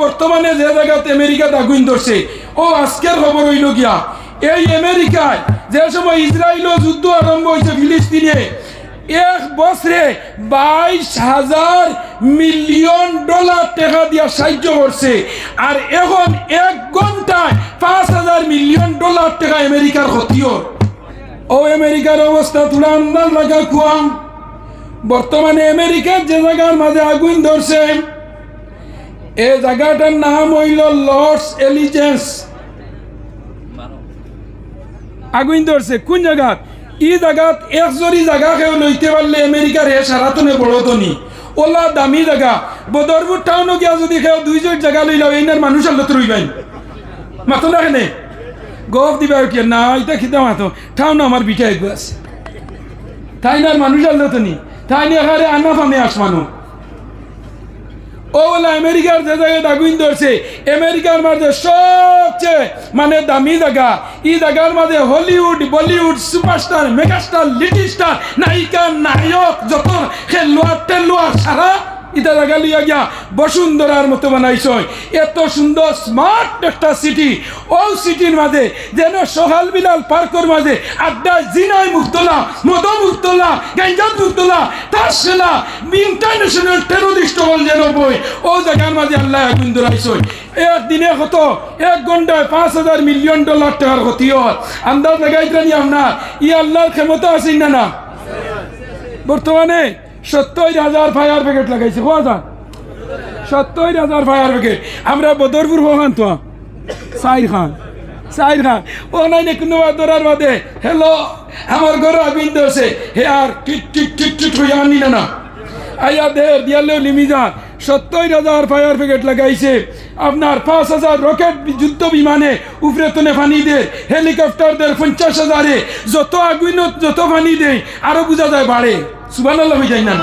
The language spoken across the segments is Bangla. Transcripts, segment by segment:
বর্তমানে যে জায়গাতে আমেরিকাতে আগুন ধরছে ও আজকের খবর হইল গিয়া এই আমেরিকায় যে সময় ইসরায়েল যুদ্ধ আরম্ভ হয়েছে ফিলিস্তিনে এক বছরে 22,000 মিলিয়ন ডলার টাকা দিয়া সাহায্য করছে আর এখন 1 ঘন্টায় 5,000 মিলিয়ন ডলার টাকা আমেরিকার ক্ষতিও ও আমেরিকার অবস্থা তুলা আন্দাজ লাগা খুয়াম বর্তমানে আমেরিকার যে জায়গার মাঝে আগুন ধরছে এই জায়গাটার নাম হইল লস এলিজেন্স আগুন ধরছে কোন জায়গা এই জায়গাত একজরি জায়গা কেউ লইতে পারলে আমেরিকার হে সারাতনে বড়তনি ওলা দামি জায়গা বদরপুর টাউনও গিয়া যদি কেউ 2 জায়গা লইলাও এইনার মানুষ আল্লত রইবেন মাতো না কেনে গপ দিবা কি না এটা খিদা মাতো টাউন আমার বিটা এগু আছে তাই না মানুষ আল্লতনি তাই নিয়ে হারে আনা ফামে আসমানো ও বলে আমেরিকার যে জায়গায় আগুন ধরছে আমেরিকার মাঝে সবচেয়ে মানে দামি জায়গা এই জায়গার মাঝে Hollywood Bollywood superstar megastar little star নায়িকা নায়ক যত খেলোয়াড় টেলোয়াড় সারা এটা জায়গা লিয়া গিয়া বসুন্ধরার মতো বানাইছে এত সুন্দর স্মার্ট একটা সিটি ও সিটির মাঝে যেন সকাল বিলাল পার্কের মাঝে আড্ডা জিনাই মুক্তলা মদ মুক্তলা গাঞ্জা মুক্তলা তার সেনা ইন্টারন্যাশনাল টেরোরিস্ট হল যেন বই ও জায়গার মাঝে আল্লাহ আগুন ধরাইছে একদিনে কত 1 ঘন্টায় 5,000 মিলিয়ন ডলার টাকার ক্ষতি হয় আন্দাজ লাগাইতেনি আপনার ই আল্লাহর ক্ষমতা আছে না না বর্তমানে 70,000 ফায়ার ব্রিগেড লাগাইছে কোয়া যান 70,000 ফায়ার ব্রিগেড আমরা বদরপুর হন তো সাইর খান ও নাই না কোনো দরার বাদে হ্যালো আমার ঘরে আগুন ধরছে হে আর টিক টিক টিক টিক হইয়া আনি না আইয়া দের দিয়ালেও লিমি যান 70,000 ফায়ার ব্রিগেড লাগাইছে আপনার 5,000 রকেট যুদ্ধ বিমানে উপরে তনে পানি দেয় হেলিকপ্টার দের 50,000-এ যত আগুন যত পানি দেয় আরো বোঝা যায় বাড়ে সুবহানাল্লাহ হয়ে যায় না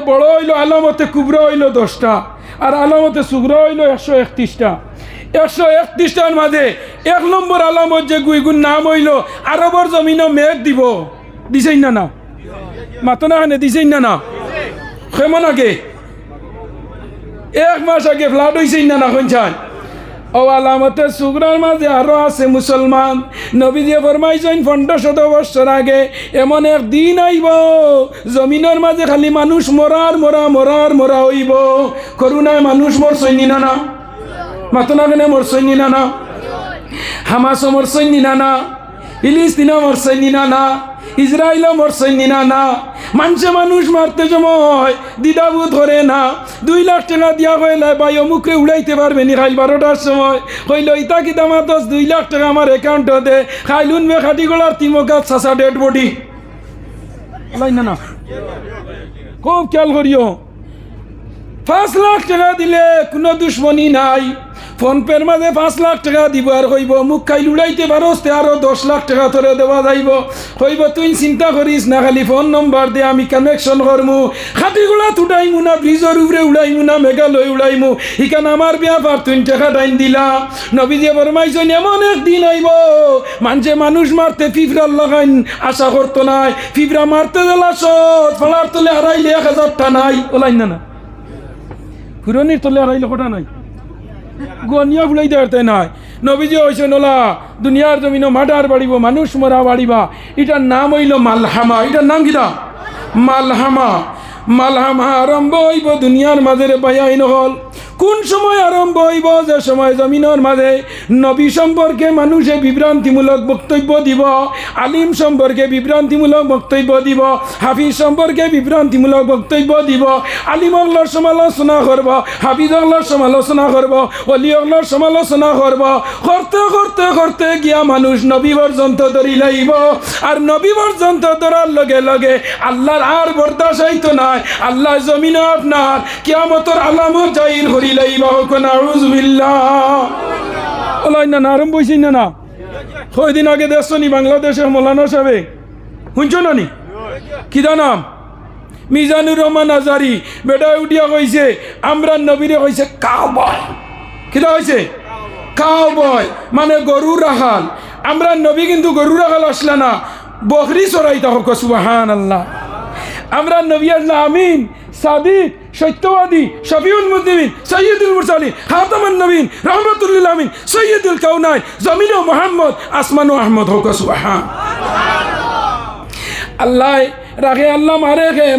বড় হইলো আলামতে কুবরা হইলো 10টা আর আলামতে সুগরা হইলো 131টা 131টার মাঝে 1 নম্বর আলামত যে গুইগুন নাম হইলো আরবর জমিনও মেঘ দিব দিছেই না মাতো না হানে দিছেই না কেমন আগে 1 মাস আগে ফ্লাড হয়েছেই না শুনছেন ও আলামতে সুগরার মাঝে আরো আছে মুসলমান নবীজি ফরমাইছেন 1500 বছর আগে এমন এক দিন আইব জমিনের মাঝে খালি মানুষ মরার হইব করুণায় মানুষ মরছইনি না মাতো না কেন মরছইনি না হামাসও মরছইনি না ফিলিস্তিনও মরছইনি না ইসরায়েলও মরছইনি না মানুষ মারতে সময় দ্বিধাবোধ ধরে না 2 লাখ টাকা দিয়া হইলে ভাই অমুকরে উড়াইতে পারবে নি খাইল 12টার সময় হইল ইতা কি দামা 2 লাখ টাকা আমার অ্যাকাউন্টে দে খাইলুন বে খাটি গোলার তিমকাত সাসা ডেড বডি না খুব খেয়াল করিও 5 লাখ টাকা দিলে কোনো দুশ্মনী নাই ফোনপের মাঝে 5 লাখ টাকা দিব আর কইব মুখ খাইল উড়াইতে পারস তে আরো 10 লাখ টাকা তোরে দেওয়া যাইব কইব তুই চিন্তা করিস না খালি ফোন নম্বর দে আমি কানেকশন করমু খাটিগুলা তুটাইমু না ব্রিজের উপরে উড়াইমু না মেঘালয় উড়াইমু ইকান আমার ব্যাপার তুই টাকা টাইম দিলা নবীজি ফরমাইছেন এমন একদিন আইব মানুষ মারতে ফিফরার লাগাইন আশা করতো নাই ফিফরা মারতে দিলা সত ফলার তলে হারাইলে 1,000টা নাই ওলাই না ফুরনির তলে হারাইলে কোটা নাই গনিয়া ফুলাই দেওয়াতে নাই নবীজি হয়েছে নোলা দুনিয়ার জমিন মার্ডার বাড়িব মানুষ মরা বাড়িবা এটার নাম হইল মালহামা এটার নাম কিনা মালহামা আরম্ভ হইব দুনিয়ার মাঝে বায়াইন হল কোন সময় আরম্ভ হইব যে সময় জমিনের মাঝে নবী সম্পর্কে মানুষে বিভ্রান্তিমূলক বক্তব্য দিব আলিম সম্পর্কে বিভ্রান্তিমূলক বক্তব্য দিব হাফিজ সম্পর্কে বিভ্রান্তিমূলক বক্তব্য দিব আলিম অগলার সমালোচনা করব হাফিজ অগলার সমালোচনা করব অলি অগলার সমালোচনা করব করতে গিয়া মানুষ নবী পর্যন্ত ধরি লাইব আর নবী পর্যন্ত ধরার লগে আল্লাহর আর বরদাস্ত হইতো না আল্লাহ জমিনে আপনার কিয়ামতের আলামত জাহির করি লাইবা কোন আউযুবিল্লাহ ওলাই না আরম্ভ হইছে না কয়দিন আগে দেখছনি বাংলাদেশের মৌলানা সাহেব শুনছো না নি কি নাম মিজানুর রহমান আজারি বেটা উঠিয়া কইছে আমরা নবীরে কইছে কাউবয় কিটা হইছে কাউবয় মানে গরু রাখাল আমরা নবী কিন্তু গরু রাখাল আসলা না বকরি চড়াইতা হোক সুবহানাল্লাহ আমরা নবী আল্লাহ আমিন সাদিক সত্যবাদী, শফিউল মুজনিবিন, সৈয়দুল মুরসালিন, খাতামুন নবীন, রহমাতুল লিল আলামিন, সৈয়দুল কাউনাইন, জমিন ও মুহাম্মদ, আসমান ও আহমদ হোক সুবহান। আল্লাহ রাখে আল্লাহ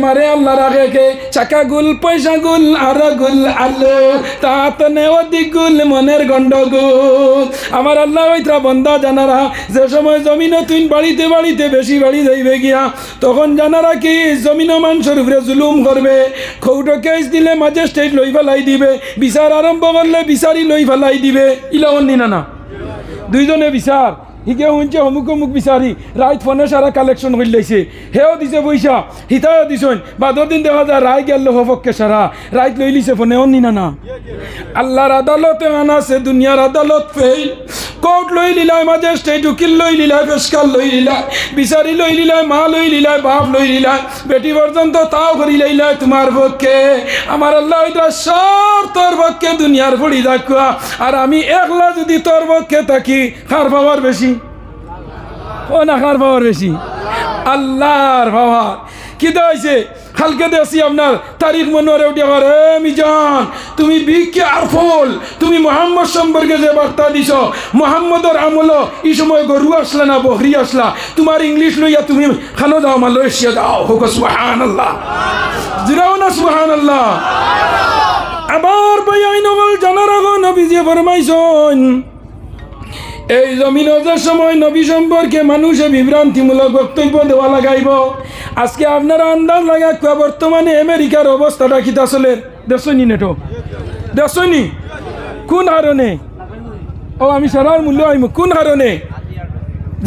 মারে আল্লাহ রাখে কে চাকা গুল পয়সা গুল আর গুল আলো তাত নেওয়াদি গুল মনের গন্ডগোল। আমার আল্লাহ ওইটা বন্দা জানারা যে সময় জমিন তুই বাড়িতে বাড়িতে বেশি বাড়ি যাইবে গিয়া তখন জানারা কি জমিন মানুষের উপরে জুলুম করবে, খৌটো কেস দিলে ম্যাজিস্ট্রেট লই ফেলাই দিবে, বিচার আরম্ভ করলে বিচারি লই ফেলাই দিবে। ইলাওন নি না দুইজনে বিচার হিকে শুনছে অমুক অমুক বিচারি রাইত ফোনে সারা কালেকশন করে লাইছে, হেও দিছে পয়সা হিতাও দিছন বাদর দিন দেখা যায় রায় গেল হপককে সারা রাইত লই লিছে ফোনে অন নিনা না। আল্লাহর আদালতে আনাছে দুনিয়ার আদালত ফেল, কোর্ট লই লিলায় ম্যাজিস্ট্রেট উকিল লই লিলায় পেশকার লই লিলায় বিচারি লই লিলায় মা লই লিলায় বাপ লই লিলায় বেটি পর্যন্ত তাও করি লাইলায় তোমার পক্ষে। আমার আল্লাহ ওইটা সব তোর পক্ষে দুনিয়ার পড়ি দেখুয়া আর আমি একলা যদি তোর পক্ষে থাকি কার পাওয়ার বেশি? ও না কার পাওয়ার বেশি? আল্লাহর পাওয়ার। কি হয়েছে কালকে দেখছি আপনার তারিখ মনোরে উঠে মিজান তুমি বিকে আর ফল তুমি মোহাম্মদ সম্পর্কে যে বার্তা দিছ মোহাম্মদর আমল এই সময় গরু আসলা না বকরি আসলা, তোমার ইংলিশ লইয়া তুমি খানো যাও মালয়েশিয়া যাও হোক সুবহানাল্লাহ, জিরাও না সুবহানাল্লাহ। আবার বয়াই নগল জানার আগো নবীজি ফরমাইছেন এই জমিনে যে সময় নবী সম্পর্কে মানুষে বিভ্রান্তিমূলক বক্তব্য দেওয়া লাগাইব। আজকে আপনারা আন্দাজ লাগা বর্তমানে আমেরিকার অবস্থাটা কি আসলে দেখছনি নেটো দেখছনি কোন কারণে? ও আমি সারার মূল্য আইম কোন কারণে?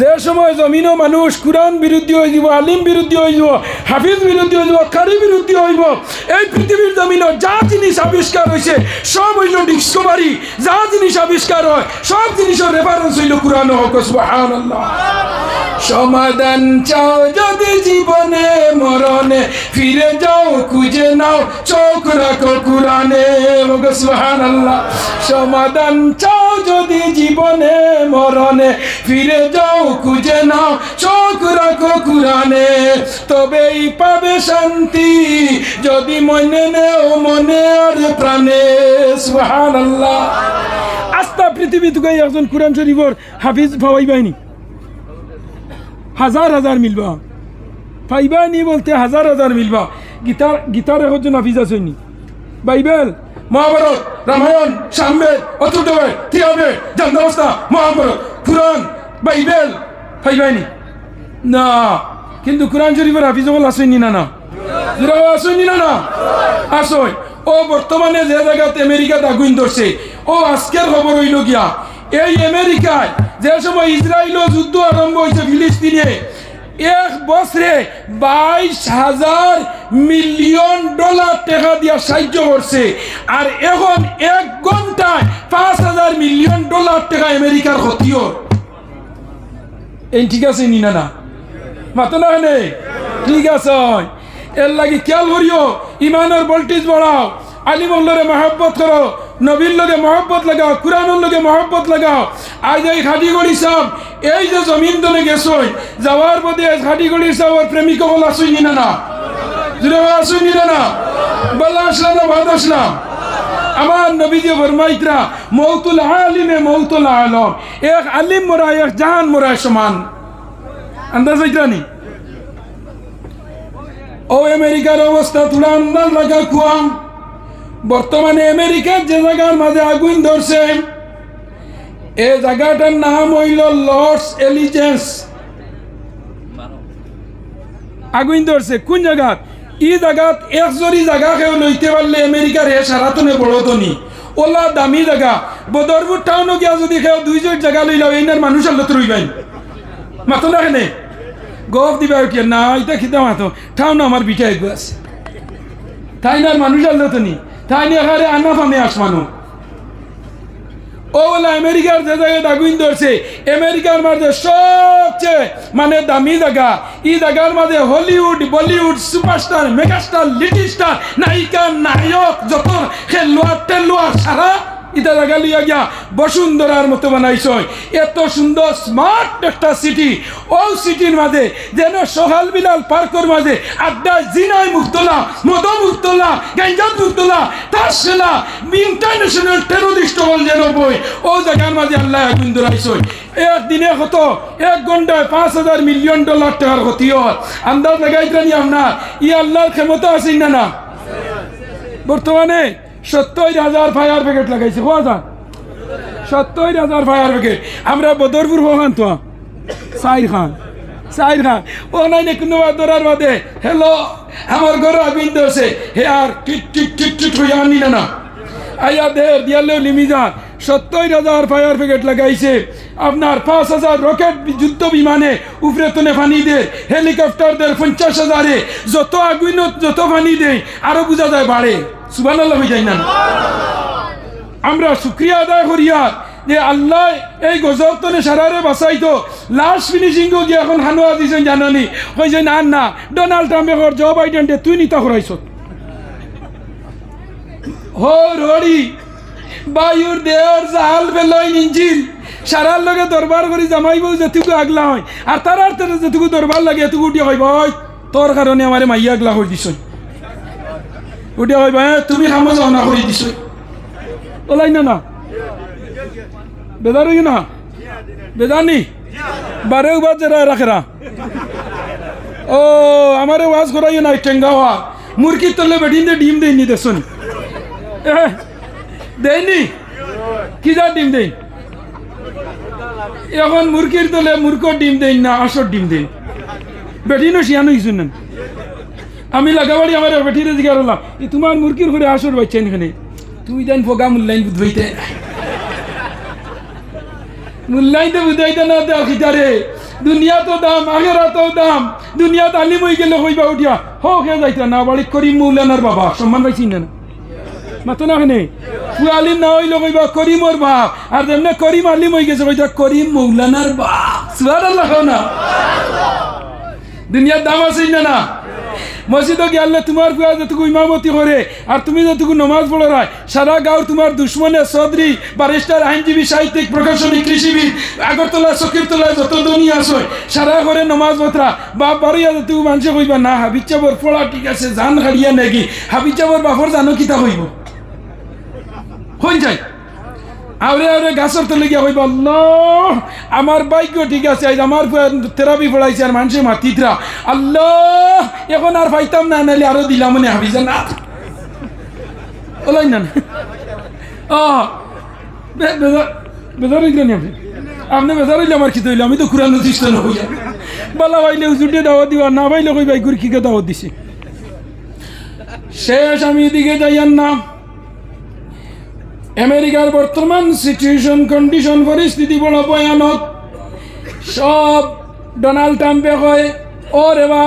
যে সময় জমিনও মানুষ কোরআন বিরোধী হয়ে যাব, আলিম বিরোধী হয়ে যাব, হাফিজ বিরোধী হয়ে যাব, কারি বিরোধী হইব। এই পৃথিবীর জমিনও যা জিনিস আবিষ্কার হয়েছে সব হইল ডিসকভারি, যা জিনিস আবিষ্কার হয় সব জিনিসের রেফারেন্স হইল কোরআন হোক সুবহানাল্লাহ। সমাধান চাও যদি জীবনে মরণে ফিরে যাও খুঁজে নাও চোখ রাখো কোরআনে হোক সুবহানাল্লাহ। সমাধান চাও যদি জীবনে মরণে ফিরে যাও খুঁজে নাও চোখ রাখো কোরআনে তবেই পাবে শান্তি যদি মনে নেও মনে আর প্রাণে সুবহানাল্লাহ। আস্তা পৃথিবী থেকে একজন কোরআন শরীফের হাফিজ পাওয়াই পাইনি, হাজার হাজার মিলবা পাইবানি বলতে হাজার হাজার মিলবা। গীতার একজন হাফিজ আছেনি, বাইবেল, মহাভারত, রামায়ণ, সামবেদ, অথর্ববেদ, ত্রিবেদ, জান্দাবস্থা, মহাভারত, কুরআন, বাইবেল পাইবানি না। কিন্তু কোরআন শরীফের হাফিজ বল আসেনি না না আসেনি না না আসই। ও বর্তমানে যে জায়গাতে আমেরিকা আগুন ধরছে ও আজকের খবর হইল গিয়া এই আমেরিকায় যে সময় ইসরায়েল যুদ্ধ আরম্ভ হয়েছে ফিলিস্তিনে এক বছরে 22,000 মিলিয়ন ডলার টাকা দিয়া সাহায্য করছে আর এখন এক ঘন্টায় 5,000 মিলিয়ন ডলার টাকা আমেরিকার ক্ষতিও। এই ঠিক আছে নি না না মাতো না ঠিক আছে এর লাগি খেয়াল করিও ইমানের ভোল্টেজ বাড়াও, আলিমুল্লাহরে মহব্বত করো, নবীর লগে মহব্বত লাগাও, কুরআনের লগে মহব্বত লাগাও। আজ এই খাটিগড়ি সব এই যে জমিন দলে গেছই যাওয়ার পথে খাটিগড়ির সব প্রেমিক হল আসুই না না আসুই না না বলা আসলাম না ভাত আসলাম। আমার নবীজি ফরমাইতরা মৌতুল আলিমে মৌতুল আলম, এক আলিম মরা এক জাহান মরা সমান। আন্দাজ হইতানি ও আমেরিকার অবস্থা তোরা আন্দাজ লাগা খুয়াম। বর্তমানে আমেরিকার যে জায়গার মাঝে আগুন ধরছে এই জায়গাটার নাম হইল লস এলিজেন্স। আগুন ধরছে কোন জায়গা? ই জায়গাত একজরি জায়গা কেউ লইতে পারলে আমেরিকার হে সারাতনে বড়তনি ওলা দামি জায়গা। বদরপুর টাউনও গিয়া যদি কেউ 2 জায়গা লইলাও এইনার মানুষ আল্লত রইবেন মাতো না কেনে গপ দিবা কি না এটা খিদা মাতো টাউন আমার বিটা এগু আছে তাই না মানুষ আল্লতনি তাই নিয়ে এখানে আনা ফামে আসমানো ও বলে আমেরিকার যে জায়গায় আগুন ধরছে আমেরিকার মাঝে সবচেয়ে মানে দামি জায়গা। এই জায়গার মাঝে Hollywood Bollywood superstar megastar little star নায়িকা নায়ক যত খেলোয়াড় টেলোয়াড় সারা ইটা জায়গা লইয়া গিয়া বসুন্ধরার মতো বানাইছ এত সুন্দর স্মার্ট একটা সিটি ও সিটির মাঝে যেন সকাল বিলাল পার্কর মাঝে আড্ডা জিনাই মুক্তলা মদ মুক্তলা গেঞ্জাত মুক্তলা তার সেলা ইন্টারন্যাশনাল টেরোরিস্ট হল যেন বই ও জায়গার মাঝে আল্লাহ আগুন ধরাইছ একদিনে কত 1 ঘন্টায় $5,000 টাকার ক্ষতি হয় আন্দাজ লাগাইতেনি আপনার ই আল্লাহর ক্ষমতা আছে না না বর্তমানে 70,000 ফায়ার ব্রিগেড লাগাইছে কোয়া 70,000 ফায়ার ব্রিগেড আমরা বদরপুর ওখান তো সাইর খান ও নাই কোনো ধরার বাদে হ্যালো আমার ঘর আগুন ধরছে হে আর টিট টিট টিট টিট হইয়া আনি না আইয়া দের দিয়ালেও লিমি যান 70,000 ফায়ার ব্রিগেড লাগাইছে আপনার 5,000 রকেট যুদ্ধ বিমানে উপরে তনে ফানি দে হেলিকপ্টার দের 50,000-এ যত আগুন যত ফানি দেয় আরো বোঝা যায় বাড়ে সুবহানাল্লাহ হয়ে যায় না আমরা শুকরিয়া আদায় করিয়া যে আল্লাহ এই গজব তনে সারারে বাঁচাইতো লাস্ট ফিনিশিং গিয়ে এখন হানুয়া দিয়েছেন জানানি কইছে না ডোনাল্ড ট্রাম্পে কর জো বাইডেন তুই নিতা করাইছ হো রড়ি বায়ুর দেহর জাহাল ফেলই ইঞ্জিল সারার লগে দরবার করি জামাইব যেটুকু আগলা হয় আর তার যেটুকু দরবার লাগে এটুকু উঠিয়া কইব তোর কারণে আমারে মাইয়া আগলা করে দিছ উঠিয়া কইব তুমি খামো যাও না করে দিছ ওলাই না বেদার না বেদানি বারেও বাদ যারা রাখেরা ও আমারে ওয়াজ করাইও না টেঙ্গাওয়া মুরগির তলে বেটিন ডিম দেয়নি দেখুন দেয়নি কি যা ডিম দেই এখন মুরগির তলে মুরগর ডিম দেই না আসর ডিম দেই বেটিনও শিয়ানো কিছু নেন আমি লাগাবাড়ি আমার বেটিরে জিজ্ঞাসা করলাম তোমার মুরগির ঘরে আসর বাচ্চা এখানে তুই দেন ফোগা মূল্যায়ন বুঝবাইতে মূল্যায়নতে বুঝাইতে না দেওয়া খিতারে দুনিয়া তো দাম আগেরা তো দাম দুনিয়া তালিম হয়ে গেলে হইবা উঠিয়া হোক হে যাইতা না বাড়ি করিম মৌলানার বাবা সম্মান পাইছি না মাতো না কেনে ফুয়ালিম না হইলে কইবা করিমর বাপ আর যেমনে করিম আলিম হয়ে গেছে কইতা করিম মৌলানার বাপ সুবহানাল্লাহ না দুনিয়ার দাম আছে না মসজিদে গেলে তোমার ফুয়া যেটুকু ইমামতি করে আর তুমি যেটুকু নমাজ পড়ায় সারা গাঁও তোমার দুশ্মনে চৌধুরী ব্যারিস্টার আইনজীবী সাহিত্যিক প্রকাশনী কৃষিবিদ আগরতলা চকিরতলায় যত দুনিয়া আছে সারা করে নমাজ পত্রা বাপ বাড়িয়া যেটুকু মানুষে কইবা না হাবিচাবর পড়া ঠিক আছে জান হারিয়া নাকি হাবিচাবর বাপর জানো কিতা হইব হয়ে যায় আরে আরে গাছর তলে গিয়া হইব আল্লাহ আমার ভাগ্য ঠিক আছে আজ আমার থেরাপি পড়াইছে আর মানুষে মাতিতরা আল্লাহ এখন আর পাইতাম না নাহলে আরো দিলাম মনে হাবিজা না ওলাই না বেজার হইলেন আপনি বেজার হইলে আমার খিতে হইলে আমি তো খুরানো চেষ্টা হইয়া বালা ভাইলে হুজুরটে দাওয়াত দিবা না ভাইলে কই ভাই গুর কিকে দাওয়াত দিছে শেষ আমি এদিকে যাইয়ান না আমেরিকার বর্তমান সিচুয়েশন কন্ডিশন পরিস্থিতি বড় ভয়ানক সব ডোনাল্ড ট্রাম্পে কয় ও রে বা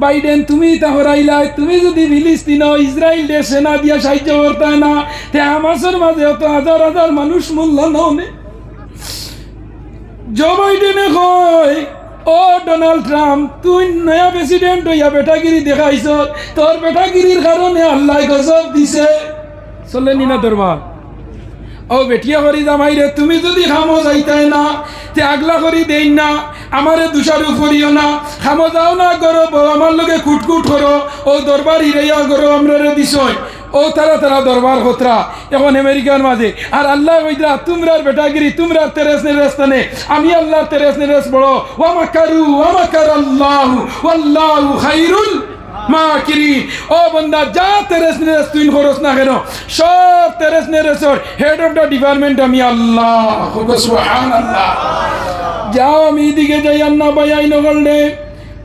বাইডেন তুমি তা হরাইলাই তুমি যদি ফিলিস্তিন ইসরায়েল দেশ সেনা দিয়া সাহায্য করতে না তে হামাসের মাঝে অত হাজার হাজার মানুষ মূল্য নয় জো বাইডেনে কয় ও ডোনাল্ড ট্রাম্প তুই নয়া প্রেসিডেন্ট হইয়া বেটাগিরি দেখাইছ তোর বেটাগিরির কারণে আল্লাহ গজব দিছে চলে নিনা দরবার ও বেটিয়া করি জামাই রে তুমি যদি খামো যাইতাই না তে আগলা করি দেই না আমারে দুষারু করিও না খামো যাও না করো আমার লগে কুটকুট করো ও দরবার হিরাইয়া করো আমরা রে দিছই ও তারা দরবার খতরা এখন আমেরিকার মাঝে আর আল্লাহ কইরা তোমরার বেটাগিরি তোমরার তেরেস নেরেস্তানে আমি আল্লাহর তেরেস নেরেস বড় ওয়া মাকার আল্লাহু ওয়াল্লাহু খায়রুল মাকিরিন ও বন্দা যা তেরেস নেরেস তুই খরচ না কেন সব তেরেস নেরেসর হেড অফ দ্য ডিপার্টমেন্ট আমি আল্লাহ সুবহানাল্লাহ যাও আমি দিকে যাই আন্না বাইয়াই নগললে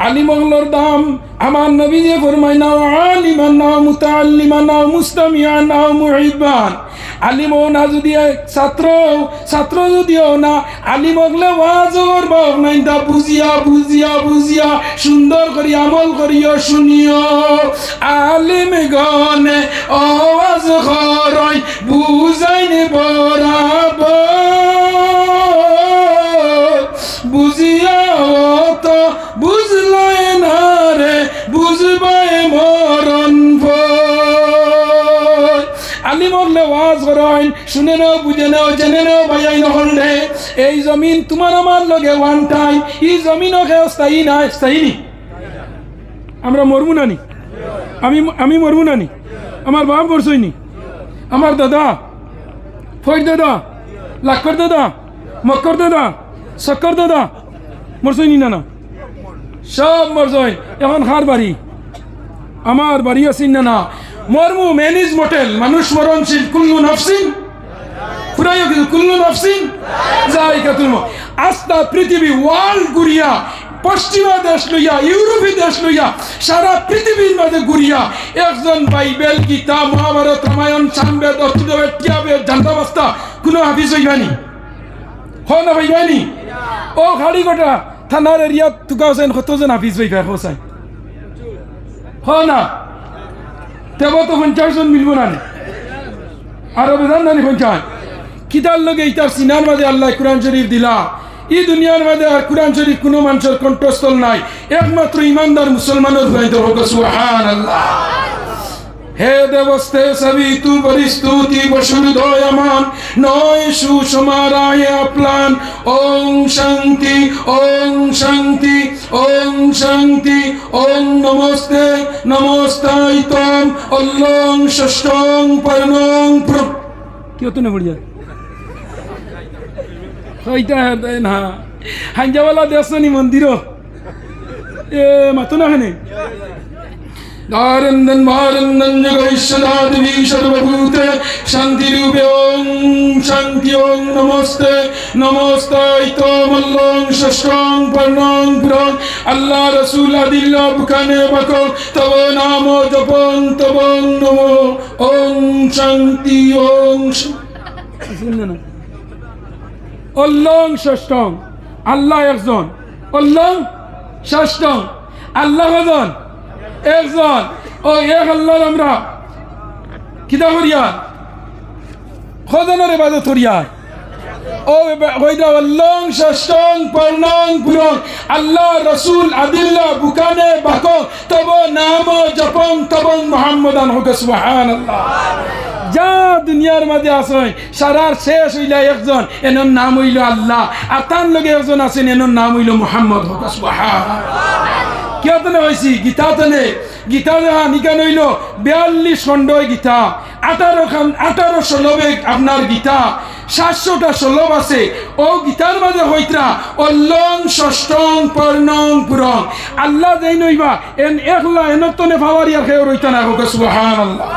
আলিমগলর দাম আমার নবী যে ফরমায় না আলিমান না মুতাআল্লিমান না মুস্তামিআন না মুহিব্বান আলিম না যদি ছাত্র যদিও না আলিম হলে ওয়াজ করবা নাই তা বুঝিয়া সুন্দর করি আমল করিও শুনিও আলিম গনে ওয়াজ করই বুঝাইনে বরাবর বুঝিয়া তো বুঝলাই না রে বুঝবাই মরণ আলিম হলে ওয়াজ করেন শুনে নাও বুঝে নাও জেনে নাও ভাইয়াই নহলে এই জমিন তোমার আমার লগে ওয়ান টাইম এই জমিনও কেউ স্থায়ী নাই স্থায়ী নি আমরা মরবো না নি আমি মরবো না নি আমার বাপ মরছই নি আমার দাদা ফৈর দাদা লাক্ষর দাদা মক্কর দাদা শক্কর দাদা মরছই নি না সব মরছই এখন খার বাড়ি আমার বাড়ি আছি না মরমু ম্যানেজ মোটেল মানুষ মরণশীল কুল্লু নফসিন পুরাইও কিন্তু কুল্লু নফসিন যায়কাতুল মউত আস্তা পৃথিবী ওয়ার্ল্ড ঘুরিয়া পশ্চিমা দেশ লইয়া ইউরোপী দেশ লইয়া সারা পৃথিবীর মাঝে ঘুরিয়া একজন বাইবেল গীতা মহাভারত রামায়ণ সামবেদ অর্থবেদ টিয়াবেদ জান্তাবাস্তা কোনো হাফিজ হইবানি হয় না হইবানি ও খাড়ি গোটা থানার এরিয়াত তুকাওছেন কতজন হাফিজ হইবা হোসাই হয় না তেব তো 50 জন মিলব না আরো বেদান নানি 50 কিতার লগে ইতার সিনার মাঝে আল্লাহ কুরআন শরীফ দিলা এই দুনিয়ার মাঝে আর কুরআন শরীফ কোনো মানুষের কণ্ঠস্থল নাই একমাত্র ইমানদার মুসলমানের হইতে হোক সুবহানাল্লাহ হে দেবস্তে সবই তু পরিস্তুতি বসুদয়মান নয় সুসমারায় অপ্লান ওং শান্তি ওং শান্তি ওং শান্তি ওং নমস্তে নমস্তাইতম অল্লং ষষ্ঠং পরনং কি হতো না বড়িয়া হইতা না হাঞ্জাওয়ালা দেশনি মন্দির এ মাতো না হেনে নারন্দন মারন্দন জগৈশ্বরাদি সর্বভূতে শান্তি রূপে ওং শান্তি ওং নমস্তে নমস্তাইতমল্লং ষষ্ঠং পর্ণং পুরং আল্লাহ রসুল আদিল্লা বুখানে বাক তব নাম জপং তব নমো ওং শান্তি ওং অল্লং ষষ্ঠং আল্লাহ একজন অল্লং ষষ্ঠং আল্লাহ একজন একজন ও এক আল্লাহর আমরা কিতা করিয়া খোদনের ইবাদত করিয়া ও কইদা আল্লাহ ষষ্ঠং পর্ণং পুরং আল্লাহ রসুল আদিল্লাহ বুকানে বাক তব নাম জপং তব মুহাম্মাদান হুক সুবহানাল্লাহ যা দুনিয়ার মাঝে আসেন সারার শেষ হইলা একজন এনর নাম হইল আল্লাহ আর তার লগে একজন আছেন এনর নাম হইল মুহাম্মদ হুক সুবহানাল্লাহ কেতনে হয়েছি গীতাতনে গীতা দেখা নিকান হইল 42 খণ্ডই গীতা 18 শ্লোকে আপনার গীতা 700টা শ্লোক আছে ও গীতার মাঝে হইতরা অল্লং ষষ্ঠং পর্ণং পুরং আল্লাহ দেই নইবা এন একলা এনতনে ফাওয়ারিয়া খেয়ে রইতা না হোক সুবহানাল্লাহ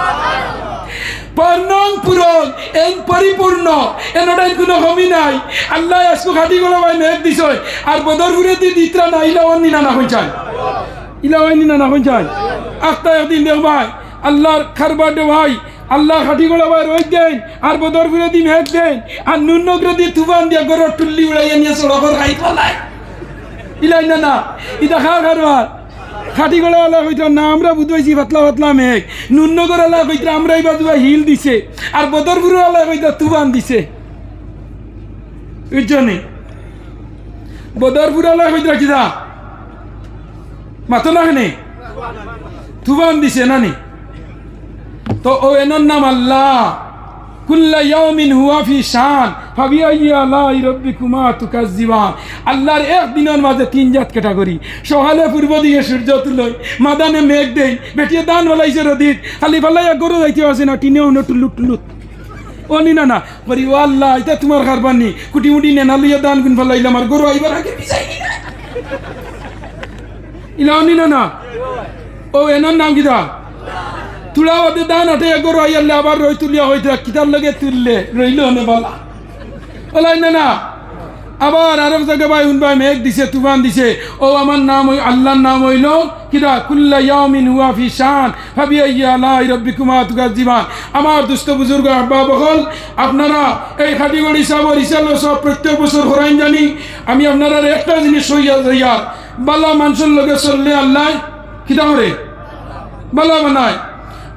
পর্ণং পুরং এন পরিপূর্ণ এনটাই কোনো কমি নাই আল্লাহ আজকে খাটি গলা ভাই মেঘ দিছ আর বদরপুরে দি দিতরা না ইলাওয়ান নিনা না হইছাই ইলাওয়ান নিনা না হইছাই আখতা একদিন দেখ ভাই আল্লাহর খারবাডে ভাই আল্লাহ খাটি গলা ভাই রই দেন আর বদরপুরে দি মেঘ দেন আর নুনগ্র দি তুফান দিয়া গরর টুল্লি উড়াইয়া নিয়ে সড়কর খাই ফলাই ইলাই না না ইটা খা খারবার খাটি গলা আল্লাহ কইতো না আমরা বুঝাইছি পাতলা পাতলা মেঘ নুনগর আল্লাহ কইতো আমরা এই বাজু হিল দিছে আর বদরপুর আল্লাহ কইতো তুফান দিছে বুঝছনি বদরপুর আল্লাহ কইতো কিদা মাতো না হেনে তুফান দিছে নানি তো ও এনর নাম আল্লাহ কুল্লা ইয়াউমিন হুয়া ফি শান ফাবিআইয়ি আলাই রাব্বিকুমা তুকাজ্জিবান আল্লাহর এক দিনের মাঝে তিন জাত ক্যাটাগরি সকালে পূর্ব দিকে সূর্য তুলই মাদানে মেঘ দেই বেটিয়ে দান বলাইছে রদিত খালি ফালাই গরু যাইতে আছে না টিনে উনো টুলুট টুলুট ও নি না না বলি ও আল্লাহ এটা তোমার খারবানি কুটি মুটি নেনা লইয়া দান গুন ফালাইলাম আর গরু আইবার আগে বিজাই ইলা নি না না ও এনর নাম কিদা তুলা ওতে দান আটে গরু আইয়ালে আবার রই তুলিয়া হইতে কিতার লগে তুললে রইল নে বলা ওলাই না না আবার আরব জায়গা ভাই উন ভাই মেঘ দিছে তুফান দিছে ও আমার নাম ওই আল্লাহর নাম হইল কিরা কুল্লা ইয়াউমিন হুয়া ফি শান ফাবিআইয়ি আলাই রাব্বিকুমা তুকাজ্জিবান আমার দুস্থ বুজুর্গ আব্বা বকল আপনারা এই খাটিগড়ি সাবর ইসালো সব প্রত্যেক বছর হরাইন জানি আমি আপনারা একটা জিনিস হইয়া যাইয়া বালা মানুষের লগে চললে আল্লাহ কিতা করে বালা বানায়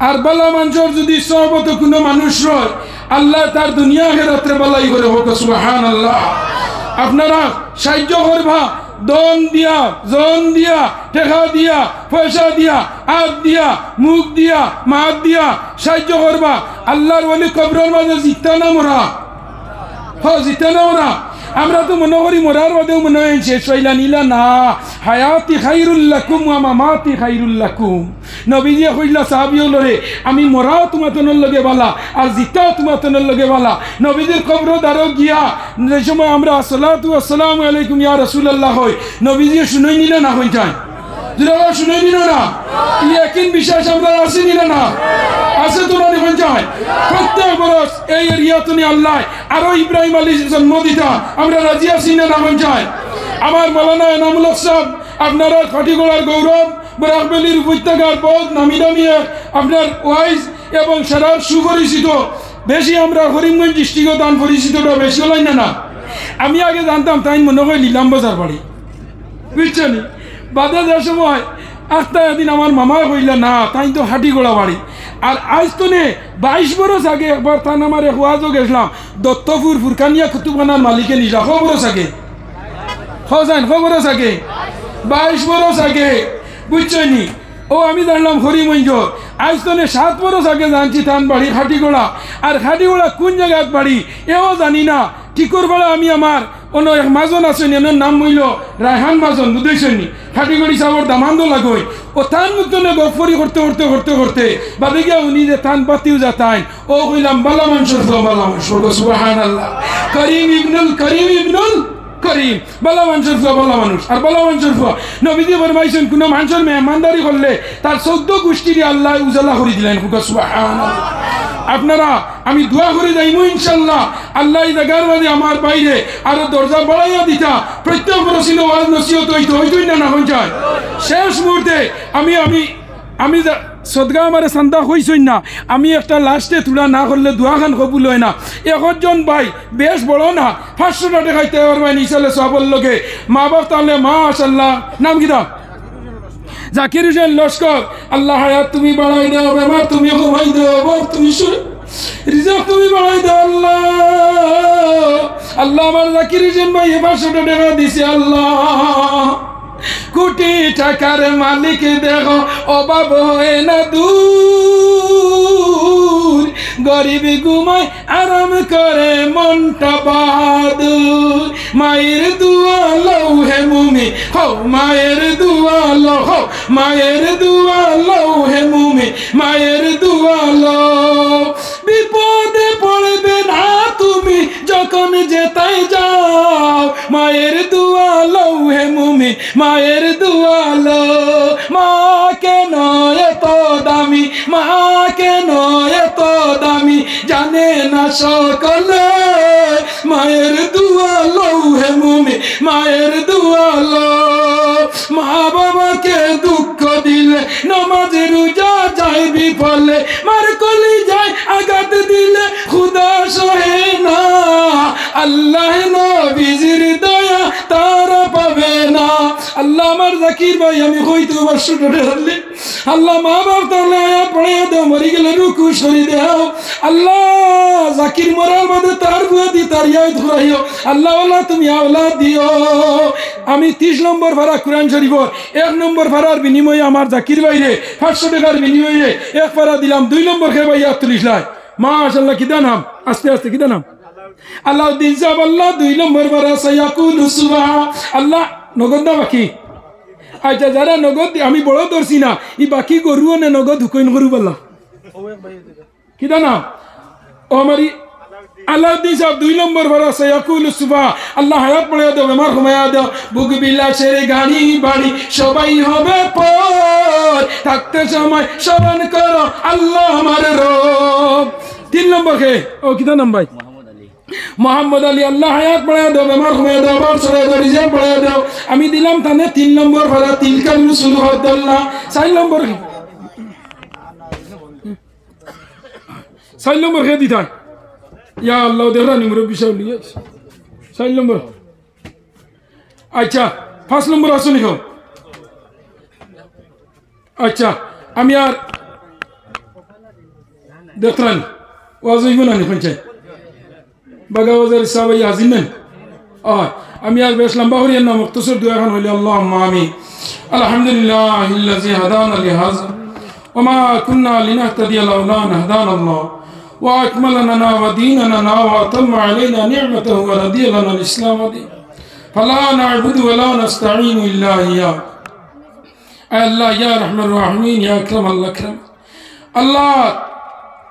আর বালা মানুষের যদি সহবত কোনো মানুষ রয় আল্লাহ তার দুনিয়া আখিরাতে বালাই করে হোক সুবহানাল্লাহ আপনারা সাহায্য করবা দন দিয়া জন দিয়া টেকা দিয়া পয়সা দিয়া হাত দিয়া মুখ দিয়া মাত দিয়া সাহায্য করবা আল্লাহর ওলি কবরের মাঝে জিতা না মোরা জিতা না মোরা আমরা তো মনে করি মরার বাদেও মনে হয় শেষ হইলা নিলা না হায়াতি খাইরুল লাকুম ওয়া মামাতি খাইরুল লাকুম নবীজি কইলা সাহাবীওলরে আমি মরাও তোমাতনের লগে বালা আর জিতাও তোমাতনের লগে বালা নবীজির কবর দ্বারো গিয়া যে সময় আমরা আসসালাতু আসসালামু আলাইকুম ইয়া রাসূলুল্লাহ হই নবীজি শুনাই নিলা না হই যায় যারা শুনাই নিল না ইয়াকিন বিশ্বাস আমরা আসি নিলা না আছে তো না হই যায় প্রত্যেক বরস এই এরিয়াতনি আল্লাহ আরো ইব্রাহিম আলাইহিস জন্ম দিতা আমরা রাজি আছি না না হই যায় আমার মাওলানা এনামুল হক সাহেব আপনারা খাটিগোড়ার গৌরব বরাকবেলির উপত্যকার বহুত নামি দামি আপনার ওয়াইজ এবং সারার সুপরিচিত বেশি আমরা করিমগঞ্জ ডিস্ট্রিক্টও দান পরিচিতটা বেশি হলাই না না আমি আগে জানতাম তাই মনে হয় লিলাম বাজার বাড়ি বুঝছেন বাদে যাওয়ার সময় আস্তে একদিন আমার মামা কইলা না তাই তো হাটিগোড়া বাড়ি আর আজ তো নে 22 বরস আগে একবার তান আমার এক ওয়াজও গেছিলাম দত্তপুর ফুরকানিয়া কুতুবখানার মালিকে নিজা খবরও থাকে হজান খবরও থাকে 22 বরস আগে বুঝছনি ও আমি জানলাম হরিমঞ্জ আজ তো 7 বরস আগে জানছি তান বাড়ি খাটিগোড়া আর খাটিগোড়া কোন জায়গাত বাড়ি এও জানি না টিকর বেলা আমি আমার অন্য এক মাজন আছেন এনার নাম হইল রায়হান মাজন বুঝেছেন খাটিগড়ি সাবর দামান্দ লাগই ও তান মুক্তনে গফরি করতে করতে করতে করতে বাদে গিয়া উনি যে তান বাতিও যাতাইন ও কইলাম বালা মানুষের সুবহানাল্লাহ করিম ইবনুল করিম বালা মানুষের বালা মানুষ আর বালা মানুষের নবীজি ফরমাইছেন কোন মানুষের মেহমানদারি করলে তার 14 গোষ্ঠীর আল্লাহ উজালা করে দিলেন সুবহানাল্লাহ আপনারা আমি দোয়া করে যাইমু ইনশাআল্লাহ আল্লাহ এই জায়গার মাঝে আমার বাইরে আরো দরজা বাড়াইয়া দিতা প্রত্যেক বরসিল ওয়াজ নসিহত হইতই না হই যায় শেষ মুহূর্তে আমি সদগা আমারে চান্দা হইছই না আমি একটা লাস্টে তুলা না করলে দোয়াখান কবুল হয় না একজন ভাই বেশ বড় না 500 টাকা খাইতে পারবেন ইসালে সবল লগে মা বাপ তাহলে মাশাআল্লাহ নাম কি দাও জাকির হোসেন লস্কর আল্লাহ হায়াত তুমি বাড়াই দাও বেমার তুমি কমাই দাও বর তুমি রিজাক তুমি বাড়াই দাও আল্লাহ আল্লাহ আমার জাকির হোসেন ভাই 500 টাকা দিছে আল্লাহ কোটি টাকার মালিক দেখো অভাব হয় না দূর গরিব ঘুমায় আরাম করে মনটা বাহাদুর মায়ের দুয়া লও হে মুমি হও মায়ের দুয়া লও হও মায়ের দুয়া লও হে মুমি মায়ের দুয়া লও বিপদে পড়বে না তুমি যখন যেতাই যাও মায়ের দুয়া লও হে মুমি মায়ের দুয়া লও মা কেন এত দামি মা কেন এত দামি জানে না সকলে মায়ের দুয়া লও হে মুমি মায়ের দুয়া লও মা বাবাকে দুঃখ দিলে নামাজ রোজা যায় বিফলে মার কলি যায় আঘাত দিলে খুদা সহে না আল্লাহ নবীজির দয়া তারা পাবে না আল্লাহ আমার জাকির ভাই আমি হইতে 500 টাকা ধরলে আল্লাহ মা বাপ তাহলে আয়াত পড়ে দাও মরি গেলে রুকু সরি দাও আল্লাহ জাকির মরার মধ্যে তার বুয়া দি তার ইয়াদ ঘুরাইও আল্লাহ আল্লাহ তুমি আওলাদ দিও আমি 30 নম্বর ভাড়া কোরআন শরীফ 1 নম্বর ভাড়ার বিনিময়ে আমার জাকির ভাইরে 500 টাকার বিনিময়ে এক ভাড়া দিলাম 2 নম্বর খেয়ে ভাই 38 লাখ মাশাআল্লাহ কি দানাম আস্তে আস্তে কি দানাম আল্লাউদ্দিন সাহেব আল্লাহ 2 নম্বর ভাড়া সায়াকুল সুবহা আল্লাহ নগদ না বাকি আচ্ছা যারা নগদ আমি বড় ধরছি না এই বাকি গরুও নে নগদ হুকইন গরু বললা কি দানাম ও আমারি আল্লাউদ্দিন সাহেব 2 নম্বর ভাড়া সায়াকুল সুবহা আল্লাহ হায়াত পড়ে দাও বেমার ঘুমায়া দাও বুক বিলাসের গাড়ি বাড়ি সবাই হবে পর থাকতে সময় স্মরণ করো আল্লাহ আমার রব 3 নম্বর কে ও কি দানাম ভাই মোহাম্মদ আলী আল্লাহ হায়াত পড়ায় দাও বেমার ঘুমিয়ে দাও বার সরাই দাও রিজার্ভ পড়ায় দাও আমি দিলাম তানে 3 নম্বর ভাড়া তিলকাল রসুল হদ্দাল্লাহ 4 নম্বর 4 নম্বর খেয়ে দিতা ইয়া আল্লাহ দেখরা নিমর বিষয় নিয়ে 4 নম্বর আচ্ছা 5 নম্বর আসো লিখো আচ্ছা আমি আর দেখরানি ওয়াজ হইব না পঞ্চায়েত বাগাবাজার সাহাবাই হাজির নেন আমি আর বেশ লম্বা করিয়া না মুক্তসর দোয়া খান হইলে আল্লাহুম্মা আমিন আলহামদুলিল্লাহিল্লাযী হাদানা লিহাযা ওয়া মা কুন্না লিনাহতাদিয়া লাওলা আন হাদানা আল্লাহ ওয়া আকমালা লানা ওয়া দীনানা ওয়া আতাম্মা আলাইনা নি'মাতাহু ওয়া রাদিয়া লানা আল-ইসলাম দীন ফালা না'বুদু ওয়া লা নাস্তাঈনু ইল্লা ইয়্যাহ আল্লাহ ইয়া রাহমানুর রাহিমিন ইয়া আকরামাল আকরাম আল্লাহ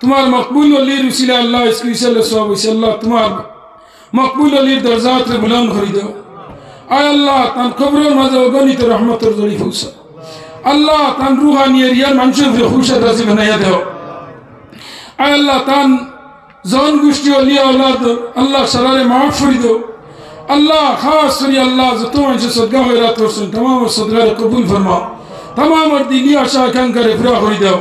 তোমার মকবুল ওলির উসিলা আল্লাহ স্পেশাল সওয়াব হইছে আল্লাহ তোমার মকবুল ওলির দরজাত রে বুলন্দ করে দাও আয় আল্লাহ তান কবরের মাঝে অগণিত রহমতের জড়ি ফুসা আল্লাহ তান রুহানি এরিয়ার মানুষের খুশাদ রাজি বানাইয়া দাও আয় আল্লাহ তান জন গোষ্ঠী ওলিয়া আল্লাহ আল্লাহ সারারে মাফ করে দাও আল্লাহ খাস করি আল্লাহ যত মানুষের সদকা খয়রাত করছেন तमाम সদকারে কবুল ফরমাও तमाम দিলি আশা আকাঙ্ক্ষারে পুরা করে দাও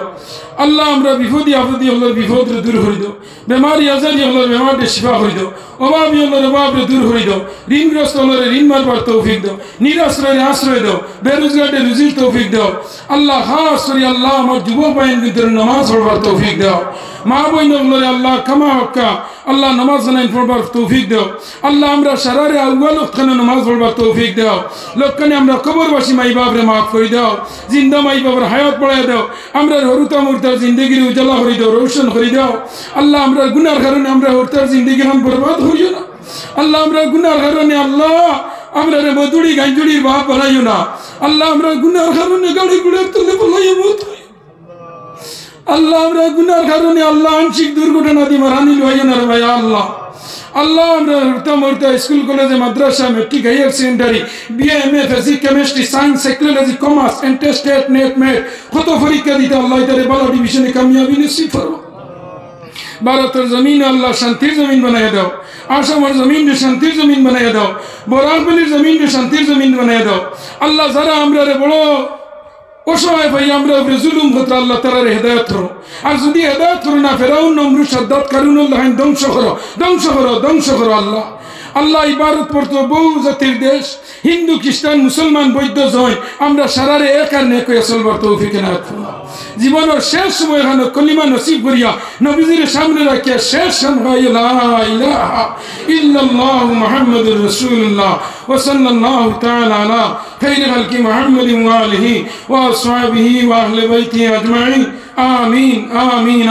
আল্লাহ আমরা বিপদী আপদী হলো বিপদ দূর করে দাও বেমারি আজারি হলো বেমারকে শিফা করে দাও অভাবী হলো অভাবকে দূর করে দাও ঋণগ্রস্ত হলো ঋণ মারবার তৌফিক দাও নিরাশ্রয়ের আশ্রয় দাও বেরোজগারের রুজির তৌফিক দাও আল্লাহ খাস করি আল্লাহ আমার যুবক বাহিনীর ভিতরে নামাজ পড়বার তৌফিক দাও মা বইন হলো আল্লাহ কামা হক্কা আল্লাহ নামাজ জানাই পড়বার তৌফিক দাও আল্লাহ আমরা সারারে আউয়াল ওয়াক্তখানে নামাজ পড়বার তৌফিক দাও লোকখানে আমরা কবরবাসী মাই বাপরে মাফ করে দাও জিন্দা মাই বাবার হায়াত বাড়াই দাও আমরা হরুতা মুরতার জিন্দগির উজালা করে দাও রোশন করে দাও আল্লাহ আমরা গুনার কারণে আমরা হরতার জিন্দগি হাম বরবাদ হইও না আল্লাহ আমরা গুনার কারণে আল্লাহ আমরা রে মধুড়ি গাঞ্জুড়ির বাপ বানাইও না আল্লাহ আমরা গুনার কারণে গাড়ি গুড়ের তুলে বলাইও মত আল্লাহ আমরা গুনার কারণে আল্লাহ আংশিক দুর্ঘটনা দিয়ে মারানি লইও না রে ভাই আল্লাহ আল্লাহ আমরা হরতা মরতা স্কুল কলেজে মাদ্রাসা matric higher secondary BA MA physics chemistry science psychology commerce interstate NET মেট কত পরীক্ষা দিতে আল্লাহ তারে ভালো ডিভিশনে কামিয়াবি নসিব ফরমাও ভারতের জমিন আল্লাহ শান্তির জমিন বানাইয়া দাও আসামের জমিন শান্তির জমিন বানাইয়া দাও বরাকবলির জমিন শান্তির জমিন বানাইয়া দাও আল্লাহ যারা আমরা রে বড় অসহায় ভাই আমরা জুলুম হতো আল্লাহ তারারে হেদায়ত করো আর যদি হেদায়ত করো না ফেরাউন নমরুদ সাদ্দাত কারুনুল্লাহ ধ্বংস করো ধ্বংস করো ধ্বংস করো আল্লাহ আল্লাহ ইবাদত করতো বহু জাতির দেশ হিন্দু খ্রিস্টান মুসলমান বৌদ্ধ জয় আমরা সারারে এক আর নেক হয়ে চলবার তৌফিক এনায়েত ফরমাও জীবনের শেষ সময় এখানে কলিমা নসিব করিয়া নবীজির সামনে রাখিয়া শেষ সময় লা ইলাহা ইল্লাল্লাহু মুহাম্মাদুর রাসূলুল্লাহ ওয়া সাল্লাল্লাহু তাআলা আলা খায়রি খালকি মুহাম্মাদিন ওয়া আলিহি ওয়া আসহাবিহি ওয়া আহলি বাইতিহি আজমাইন আমিন আমিন।